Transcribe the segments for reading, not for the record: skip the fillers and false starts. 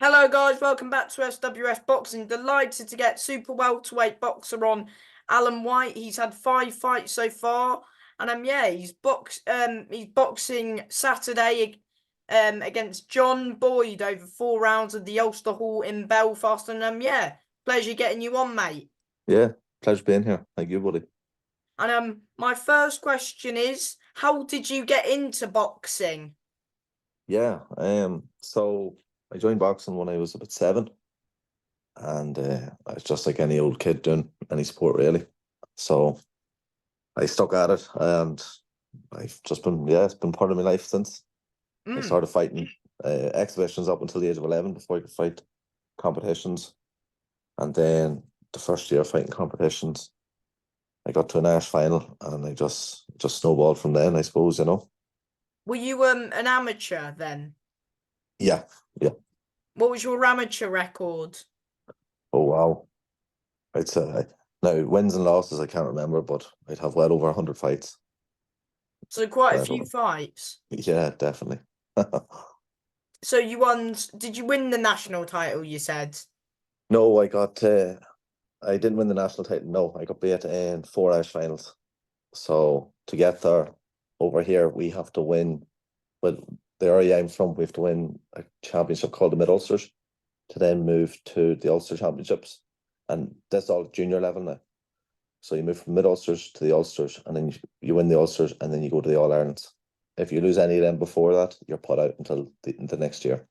Hello guys, welcome back to SWS Boxing. Delighted to get super welterweight boxer on Allan White. He's had 5 fights so far, and he's boxing Saturday against John Boyd over 4 rounds at the Ulster Hall in Belfast. And pleasure getting you on, mate. Yeah, pleasure being here. Thank you, buddy. And my first question is, how did you get into boxing? Yeah, so I joined boxing when I was about 7, and I was just like any old kid doing any sport really. So I stuck at it, and I've just been it's been part of my life since. I Mm. started fighting exhibitions up until the age of 11 before I could fight competitions, and then the first year fighting competitions, I got to an Irish final, and I just snowballed from then, I suppose, you know. Were you an amateur then? Yeah, yeah. What was your amateur record? Oh wow. I'd say now wins and losses I can't remember, but I'd have well over 100 fights. So quite a Well few over. fights. Yeah, definitely. So you won, did you win the national title, you said? No, I didn't win the national title. No, I got beat in 4 Irish finals. So to get there over here, we have to win. Well, the area I'm from, we have to win a championship called the Mid Ulsters to then move to the Ulster Championships, and that's all junior level now. So you move from Mid Ulsters to the Ulsters, and then you win the Ulsters, and then you go to the All Irelands. If you lose any of them before that, you're put out until the next year.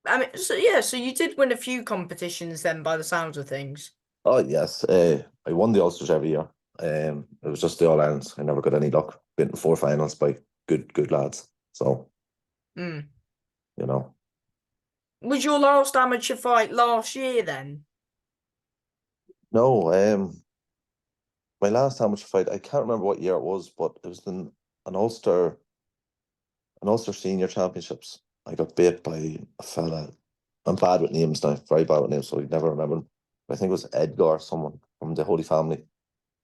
I mean, so you did win a few competitions then by the sounds of things. Oh yes, I won the Ulsters every year. It was just the All Irelands. I never got any luck. Been to 4 finals by good lads. So Mm. you know, Was your last amateur fight last year then? no. My last amateur fight, I can't remember what year it was, but it was in an Ulster Senior Championships. I got beat by a fella. I'm bad with names now, very bad with names, so I never remember him. But I think it was Edgar, someone from the Holy Family.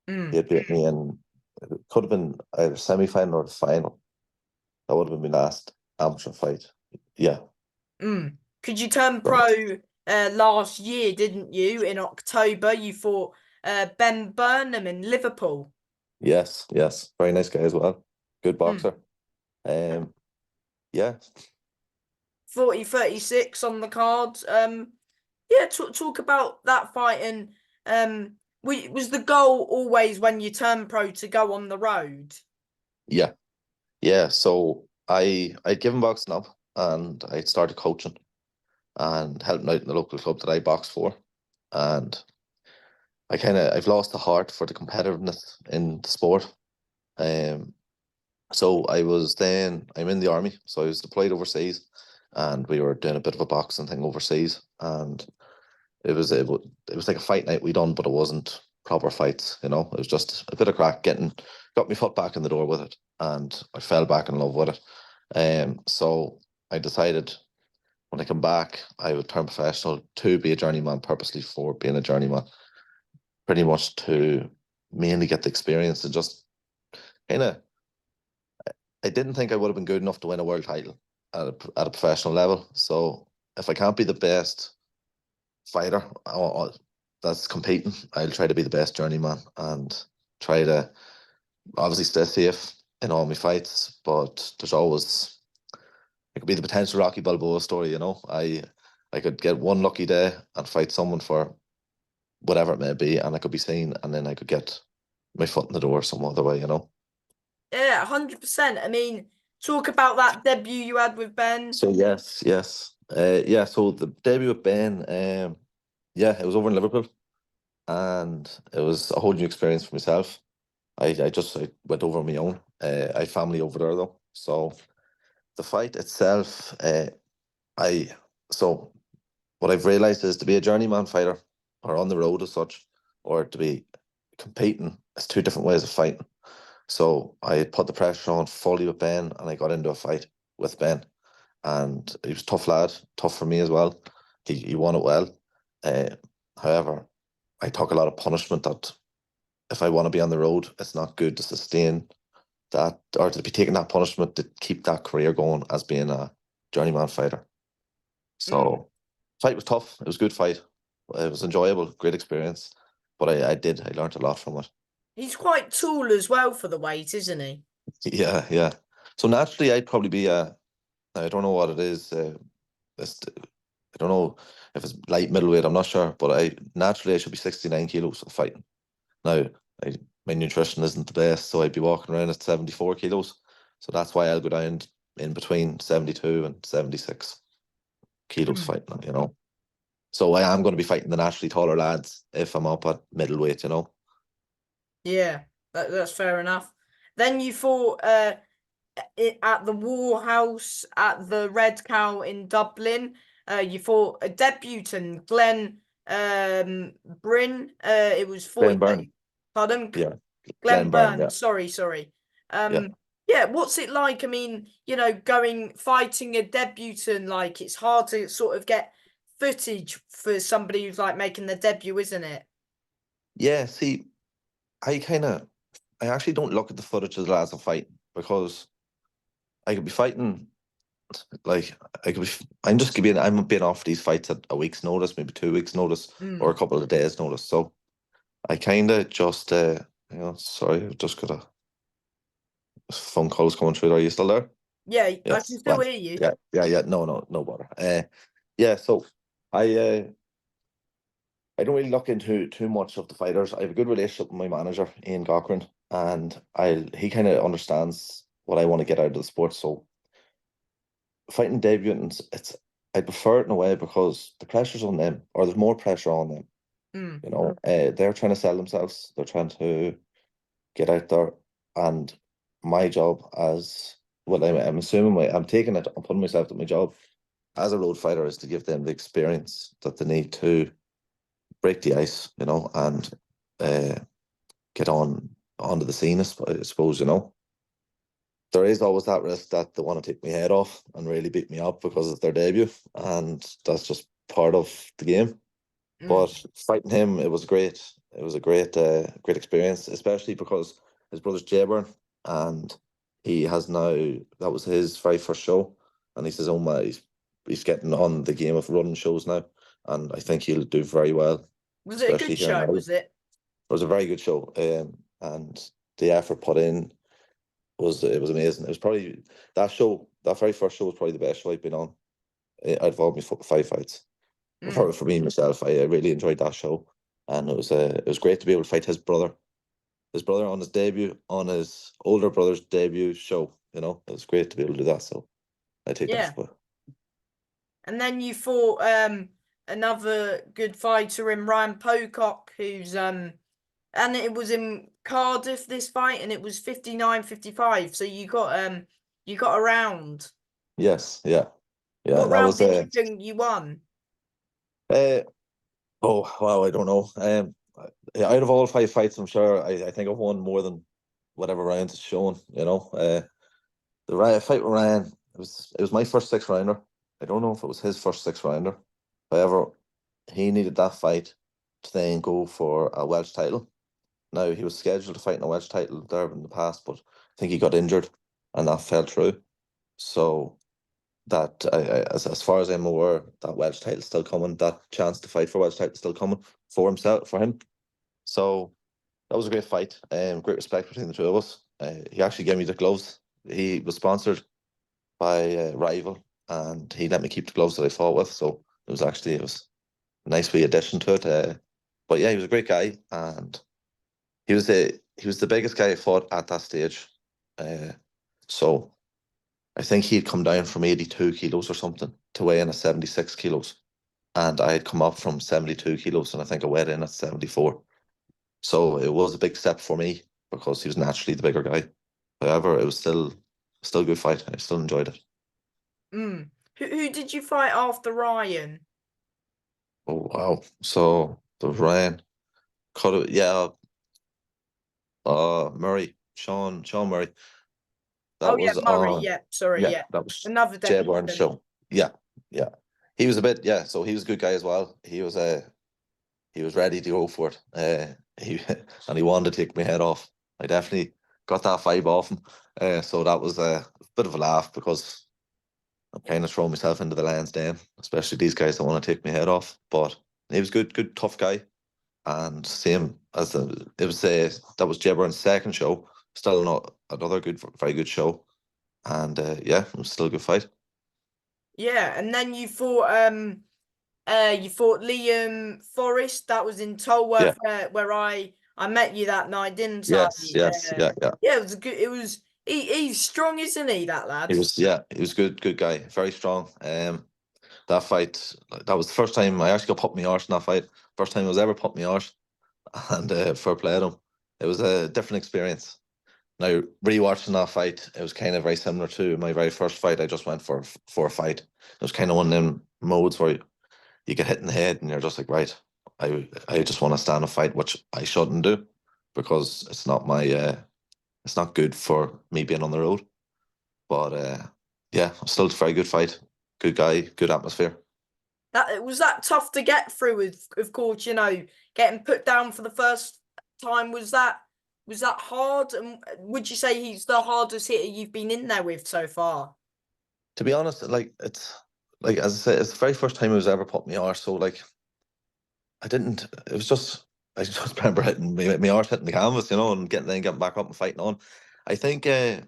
He Mm. had beat me, and it could have been either semi-final or the final. That would have been my last amateur fight. Yeah. Mm. Could you turn So, pro last year, didn't you? In October, you fought Ben Burnham in Liverpool. yes, yes. Very nice guy as well. Good Mm. boxer. Um, yeah. 40-36 on the card. Yeah, talk about that fight and was the goal always when you turn pro to go on the road? Yeah. Yeah. So I'd given boxing up, and I'd started coaching and helping out in the local club that I boxed for. And I've lost the heart for the competitiveness in the sport. Um, so I'm in the army, so I was deployed overseas, and we were doing a bit of a boxing thing overseas, and it was like a fight night we done, but it wasn't proper fights, you know. It was just a bit of crack, got my foot back in the door with it, and I fell back in love with it. So I decided when I come back, I would turn professional to be a journeyman, purposely for being a journeyman, pretty much to mainly get the experience and just kind of. I didn't think I would have been good enough to win a world title at a professional level. So if I can't be the best fighter that's competing, I'll try to be the best journeyman and try to obviously stay safe in all my fights. But there's always it could be the potential Rocky Balboa story, you know. I could get one lucky day and fight someone for whatever it may be, and I could be seen, and then I could get my foot in the door some other way, you know. Yeah, 100%. I mean, talk about that debut you had with Ben. So yes, yes, yeah. So the debut with Ben, yeah, it was over in Liverpool, and it was a whole new experience for myself. I went over on my own. I had family over there though, so the fight itself, I so what I've realized is to be a journeyman fighter or on the road as such, or to be competing, is two different ways of fighting. So I put the pressure on fully with Ben, and I got into a fight with Ben, and he was a tough lad, tough for me as well. He won it well. Uh, However, I took a lot of punishment that if I want to be on the road, it's not good to sustain that or to be taking that punishment to keep that career going as being a journeyman fighter. Mm. So fight was tough. It was a good fight. It was enjoyable, great experience. But I learned a lot from it. He's quite tall as well for the weight, isn't he? Yeah, yeah. So naturally, I'd probably be I don't know what it is. I don't know if it's light middleweight. I'm not sure, but I should be 69 kilos of fighting. Now, my nutrition isn't the best, so I'd be walking around at 74 kilos. So that's why I'll go down in between 72 and 76 kilos Mm. fighting, you know. So I am going to be fighting the naturally taller lads if I'm up at middleweight, you know. Yeah, that's fair enough. Then you fought at the Warhouse at the Red Cow in Dublin. You fought a debutant, Glenn Bryn. It was Glen 40. Byrne, Pardon, yeah, Glenn Glen Byrne, Byrne. yeah, Sorry. yeah. Yeah. What's it like? I mean, going fighting a debutant, like it's hard to sort of get footage for somebody who's like making their debut, isn't it? Yeah, see, I actually don't look at the footage of the lads I'm fighting because I could be fighting like I'm being offered these fights at a week's notice, maybe 2 weeks notice, or a Mm. couple of days notice. So I kind of just sorry, I've just got a phone calls coming through. Are you still there? Yeah, I can Yes. still Right. hear you. Yeah. No bother. Yeah. So I uh, I don't really look into too much of the fighters. I have a good relationship with my manager, Ian Cochran, and he kind of understands what I want to get out of the sport. So fighting debutants, I prefer it in a way because the pressure's on them, or there's more pressure on them. Mm. You know, they're trying to sell themselves. They're trying to get out there, and my job as well, I'm assuming I'm taking it. I'm putting myself to my job as a road fighter is to give them the experience that they need to break the ice, you know, and uh, get onto the scene. I suppose you know there is always that risk that they want to take my head off and really beat me up because it's their debut, and that's just part of the game. But Mm. fighting him, it was great. It was a great experience, especially because his brother's Jayburn, and he has now that was his very first show, and he says, "Oh my, he's getting on the game of running shows now, and I think he'll do very well, Was it a especially good here in show? Ireland." Was it? It was a very good show, and the effort put in was amazing. It was probably that very first show was probably the best show I've been on out of all my five fights. Mm. For me myself, I really enjoyed that show, and it was great to be able to fight his brother on his debut, on his older brother's debut show. You know, it was great to be able to do that. So I take that Yeah. for And then you fought another good fighter in Ryan Pocock, who's and it was in Cardiff this fight, and it was 59-55. So you got around. yes, yeah. What That round was did you think you won? uh oh wow, I don't know. Out of all five fights, I'm sure I think I've won more than whatever rounds it's shown. You know, the fight with Ryan, it was my first six rounder. I don't know if it was his first six rounder. However, he needed that fight to then go for a Welsh title. Now he was scheduled to fight in a Welsh title there in the past, but I think he got injured and that fell through. So as far as I'm aware, that Welsh title still coming. That chance to fight for Welsh title still coming for him. So that was a great fight. Great respect between the two of us. He actually gave me the gloves. He was sponsored by a rival, and he let me keep the gloves that I fought with. So it was a nice wee addition to it. But yeah, he was a great guy, and he was the biggest guy I fought at that stage. Uh, so I think he'd come down from 82 kilos or something to weigh in at 76 kilos, and I had come up from 72 kilos, and I think I weighed in at 74. So it was a big step for me because he was naturally the bigger guy. However, it was still a good fight. I still enjoyed it. Mm. Who did you fight after Ryan? Oh wow! So the Ryan cut it. Yeah, Murray, Sean Murray. Oh That yeah, was Murray. on. Yeah, sorry. Yeah, Yeah, that was another Jay Burns' debutant. show. Yeah, yeah. He was a bit. Yeah, so he was a good guy as well. He was ready to go for it. He and he wanted to take my head off. I definitely got that vibe off him. So that was a bit of a laugh because I'm kind of throwing myself into the lion's den, especially these guys that want to take my head off. But he was good, tough guy. And same as it was that was Jebbur's second show. Still not another very good show. And yeah, it was still a good fight. Yeah, and then you fought Liam Forrest. That was in Yeah. Tolworth where I met you that night, didn't I? Yes, yeah, yeah. Yeah, it was a good. It was he's strong, isn't he? That lad. He was good guy, very strong. That fight, that was the first time I actually got put me arse in that fight. First time I was ever put me arse, and fair play to him. It was a different experience. Now rewatching that fight, it was kind of very similar to my very first fight. I just went for a fight. It was kind of one of them modes where you get hit in the head and you're just like, right, I just want to stand and fight, which I shouldn't do because it's not my it's not good for me being on the road. But yeah, still a very good fight. Good guy, good atmosphere. That was that tough to get through. With of course, getting put down for the first time. Was that hard? And would you say he's the hardest hitter you've been in there with so far? To be honest, like it's like as I said, it's the very first time it was ever put me arse. So like I didn't. It was just I just remember hitting my arse hitting the canvas, and getting back up and fighting on. I think a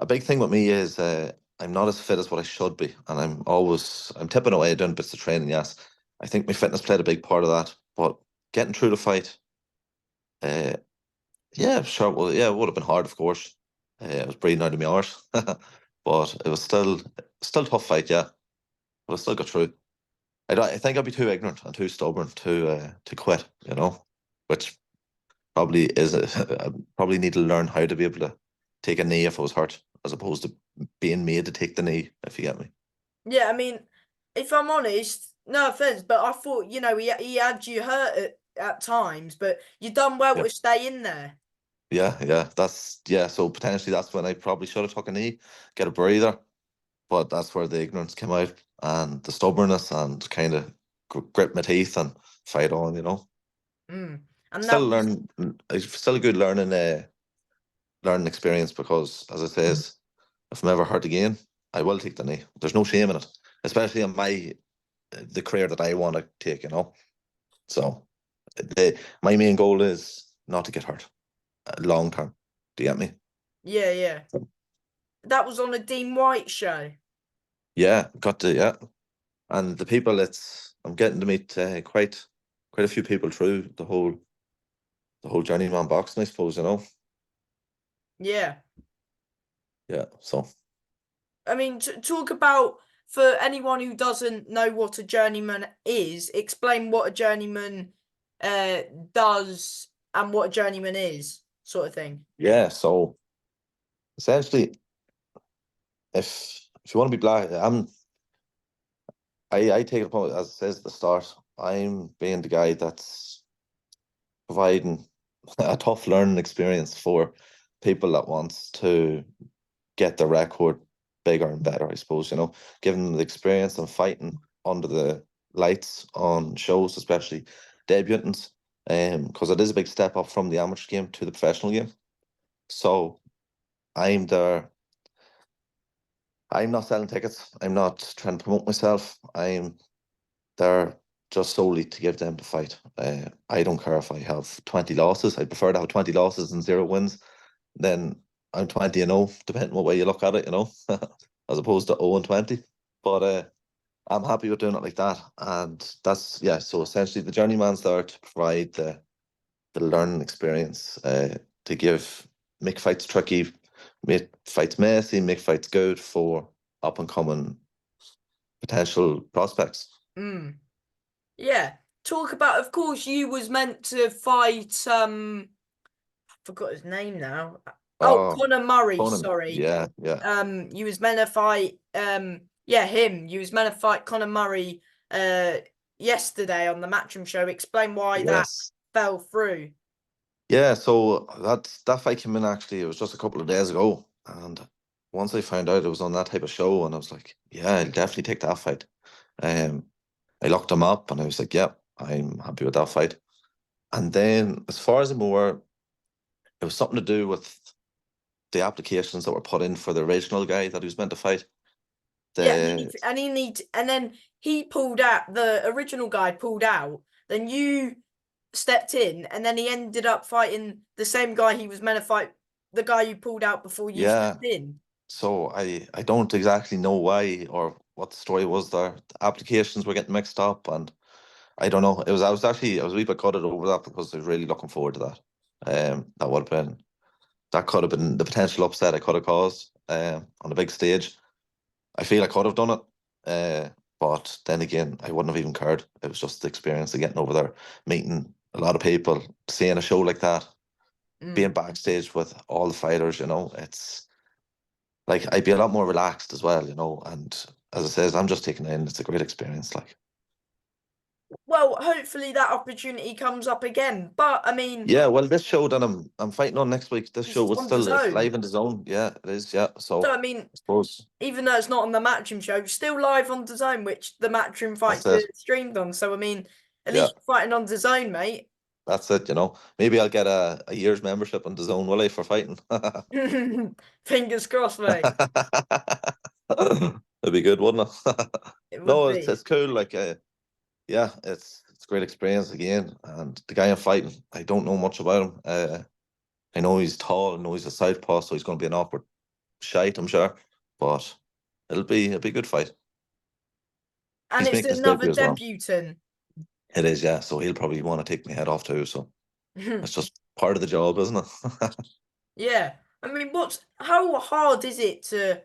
big thing with me is I'm not as fit as what I should be, and I'm tipping away doing bits of training. Yes, I think my fitness played a big part of that, but getting through the fight, uh, yeah, sure, well, yeah, it would have been hard, of course. I was breathing out of my arse, but it was still a tough fight, yeah, but I still got through. I think I'd be too ignorant and too stubborn to quit, which probably is I probably need to learn how to be able to take a knee if I was hurt, as opposed to being made to take the knee, if you get me. Yeah, I mean, if I'm honest, no offense, but I thought he had you hurt at times, but you done well Yeah. to stay in there. Yeah. So potentially that's when I probably should have took a knee, get a breather, but that's where the ignorance came out and the stubbornness and kind of grip my teeth and fight on. Mm. And Still that was learn, it's still a good learning experience because, as I says, if I'm ever hurt again, I will take the knee. There's no shame in it, especially in the career that I want to take. So my main goal is not to get hurt long term. Do you get me? yeah, yeah. That was on a Dean White show. Yeah, got to yeah. And the people, I'm getting to meet quite a few people through the whole journeyman boxing, I suppose. Yeah. Yeah. So I mean, talk about for anyone who doesn't know what a journeyman is, explain what a journeyman uh does and what a journeyman is, sort of thing. yeah. So essentially, if you want to be black, I take it upon as it says at the start. I'm being the guy that's providing a tough learning experience for people that wants to get the record bigger and better, I suppose, giving them the experience and fighting under the lights on shows, especially debutants, because it is a big step up from the amateur game to the professional game. So I'm there. I'm not selling tickets. I'm not trying to promote myself. I'm there just solely to give them the fight. I don't care if I have 20 losses. I prefer to have 20 losses and 0 wins. Then I'm 20-0, depending what way you look at it, as opposed to 0-20. But I'm happy with doing it like that. And that's, yeah, so essentially the journeyman's there to provide the learning experience, make fights tricky, make fights messy, make fights good for up and coming potential prospects. Mm. Yeah. Talk about, of course, you was meant to fight I forgot his name now. Oh, Oh, Conor Murray, Conan, sorry. yeah, yeah, You was meant to fight yeah, him. You was meant to fight Conor Murray yesterday on the Matchroom show. Explain why that yes. fell through. Yeah, so that fight came in actually, it was just a couple of days ago. And once I found out it was on that type of show, and I was like, yeah, I'll definitely take that fight. Um, I looked him up and I was like, yeah, I'm happy with that fight. And then as far as I'm aware, it was something to do with the applications that were put in for the original guy that he was meant to fight. Yeah, The and then he pulled out. The original guy pulled out. Then you stepped in, and then he ended up fighting the same guy he was meant to fight, the guy you pulled out before you yeah. stepped in. So I don't exactly know why or what the story was there. The applications were getting mixed up, and I don't know. I was a wee bit gutted over that because I was really looking forward to that. That could have been the potential upset I could have caused on a big stage. I feel I could have done it. But then again, I wouldn't have even cared. It was just the experience of getting over there, meeting a lot of people, seeing a show like that, being Mm. backstage with all the fighters, it's like I'd be a lot more relaxed as well, and as I says, I'm just taking it in. It's a great experience. Like, Well, hopefully that opportunity comes up again. But I mean, yeah, well, this show that I'm fighting on next week, this show was on the still, it's zone. live in the zone. Yeah, it is. Yeah. So So I mean, I suppose even though it's not on the Matchroom show, it's still live on the zone, which the Matchroom that's fights are it. streamed on. So I mean, at Yeah. least you're fighting on the zone, mate. That's it, Maybe I'll get a year's membership in the zone, will I, for fighting? Fingers crossed, mate. That'd be good, wouldn't it? It would No, be. it's cool. Like, yeah, it's a great experience again. And the guy I'm fighting, I don't know much about him. I know he's tall, I know he's a southpaw, so he's going to be an awkward shite, I'm sure. But it'll be a good fight. And He's it's making his another debut as well. debutant. It is, yeah. So he'll probably want to take my head off too. So that's just part of the job, isn't it? Yeah. I mean, how hard is it to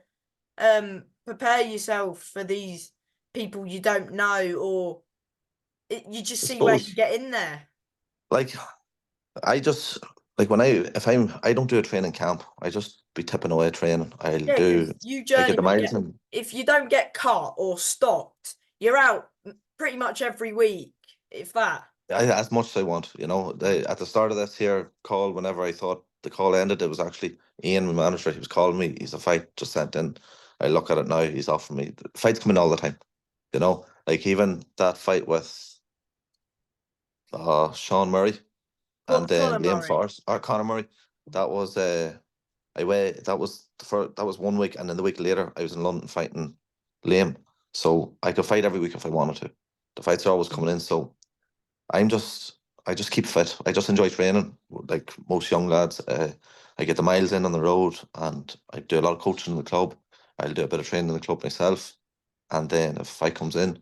prepare yourself for these people you don't know, or you just I see where you suppose, get in there? like, I just like when I don't do a training camp. I just be tipping away training. Yeah, because you I get the journeyman miles get in. if you don't get caught or stopped, you're out pretty much every week, if that. As much as I want, at the start of this here call, whenever I thought the call ended, it was actually Ian, my manager. He was calling me. He's a fight just sent in. I look at it now. He's offering me the fights coming all the time. Like even that fight with Sean Murray and then Conor Liam Murray. Forrest or Conor Murray. That was that was one week, and then the week later I was in London fighting Liam. So I could fight every week if I wanted to. The fights are always coming in, so I'm just I just keep fit. I just enjoy training, like most young lads. I get the miles in on the road, and I do a lot of coaching in the club. I'll do a bit of training in the club myself, and then if a fight comes in,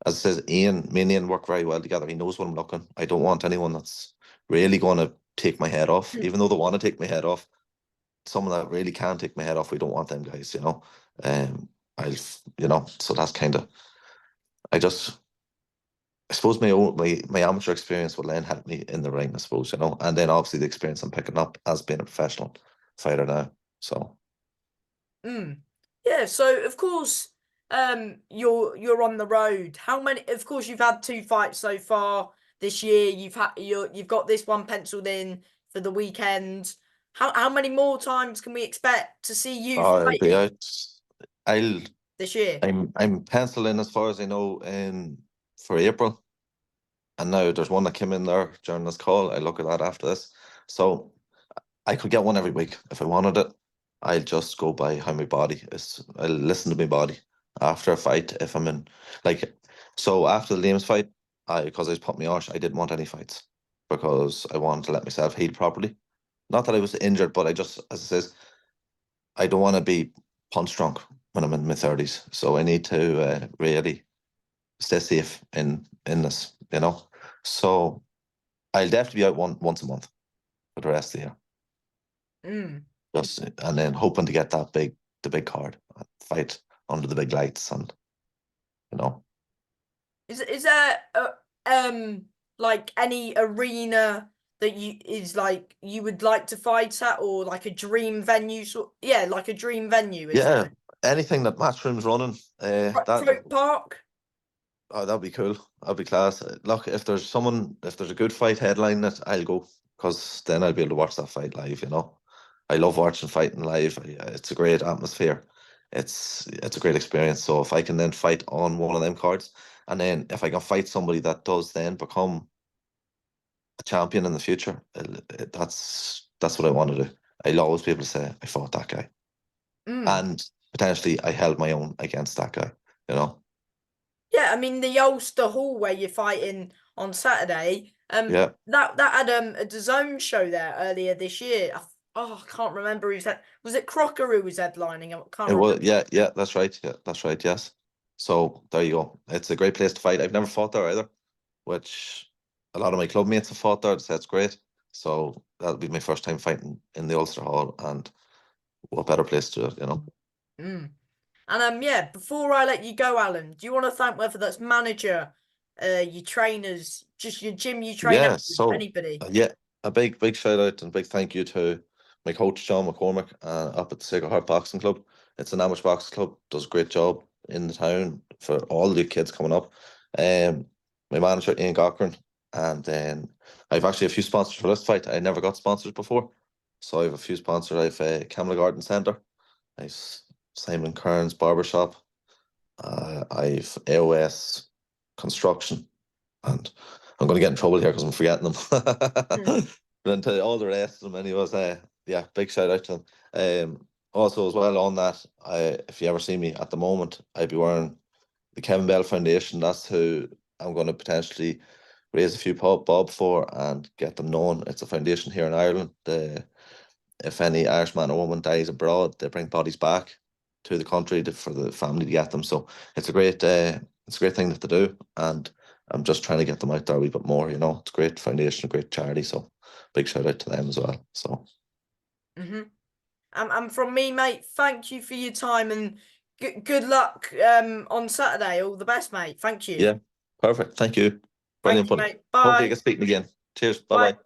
as it says, me and Ian work very well together. He knows what I'm looking. I don't want anyone that's really going to take my head off, even though they want to take my head off. Someone that really can take my head off, we don't want them guys. So that's kind of, I just, I suppose my amateur experience will then help me in the ring, I suppose, and then obviously the experience I'm picking up as being a professional fighter now. So, Mm. Yeah, so of course, you're on the road. How many? Of course, you've had two fights so far this year. You've got this one penciled in for the weekend. How many more times can we expect to see you I'll be fighting out. I'll, this year? I'm penciling as far as I know in for April. And now there's one that came in there during this call. I look at that after this. So I could get one every week if I wanted it. I'll just go by how my body is. I'll listen to my body after a fight if I'm in like so after the Liam's fight, because I was put me arse, I didn't want any fights because I wanted to let myself heal properly. Not that I was injured, but I just as it says, I don't want to be punch drunk when I'm in my thirties. So I need to really stay safe in this. So I'll definitely be out once a month for the rest of the year. Mm. Just and then hoping to get the big card fight under the big lights and you know. Is there like any arena that you would like to fight at, or like a dream venue? Yeah, like a dream venue, is Yeah, there? anything that Matchroom's running, Croke Park. that'd be cool. That'd be class. Look, if there's a good fight headline that I'll go because then I'll be able to watch that fight live. I love watching fighting live. It's a great atmosphere. It's a great experience. So if I can then fight on one of them cards, and then if I can fight somebody that does then become a champion in the future, that's what I want to do. I'll always be able to say I fought that guy. Mm. And potentially I held my own against that guy, you know. Yeah, I mean the Ulster Hall where you're fighting on Saturday. Yeah, That had a DAZN show there earlier this year. I can't remember who said. Was it Crocker who was headlining? I can't it was. remember. Yeah, that's right. Yeah, that's right. Yes. So there you go. It's a great place to fight. I've never fought there either, which a lot of my club mates have fought there. They say it's great. So that'll be my first time fighting in the Ulster Hall, and what better place to do it, you know? Mm. And yeah, before I let you go, Alan, do you want to thank whether that's manager, your trainers, just your gym you train out Yeah. with, So anybody? yeah, a big shout out and big thank you to my coach John McCormick up at the Sacred Heart Boxing Club. It's an amateur boxing club. Does a great job in the town for all the kids coming up. Um, my manager Ian Cochran, and then I've actually a few sponsors for this fight. I never got sponsors before, so I have a few sponsors. I've Camilla Garden Centre. I've Simon Kearns Barbershop. I've AOS Construction, and I'm going to get in trouble here because I'm forgetting them. Mm. But then to all the rest of them, anyways, yeah, big shout out to them. Also as well on that, if you ever see me at the moment, I'd be wearing the Kevin Bell Foundation. That's who I'm going to potentially raise a few bob for and get them known. It's a foundation here in Ireland. If any Irishman or woman dies abroad, they bring bodies back to the country for the family to get them. So it's a great thing that they do, and I'm just trying to get them out there a wee bit more. You know, it's a great foundation, a great charity. So big shout out to them as well. So Mm-hmm. And from me, mate, thank you for your time and good luck on Saturday. All the best, mate. Thank you. yeah, perfect. Thank you. Thank Brilliant, you, buddy. mate. Hopefully, you Bye. can speak again. Cheers. Bye Bye. bye.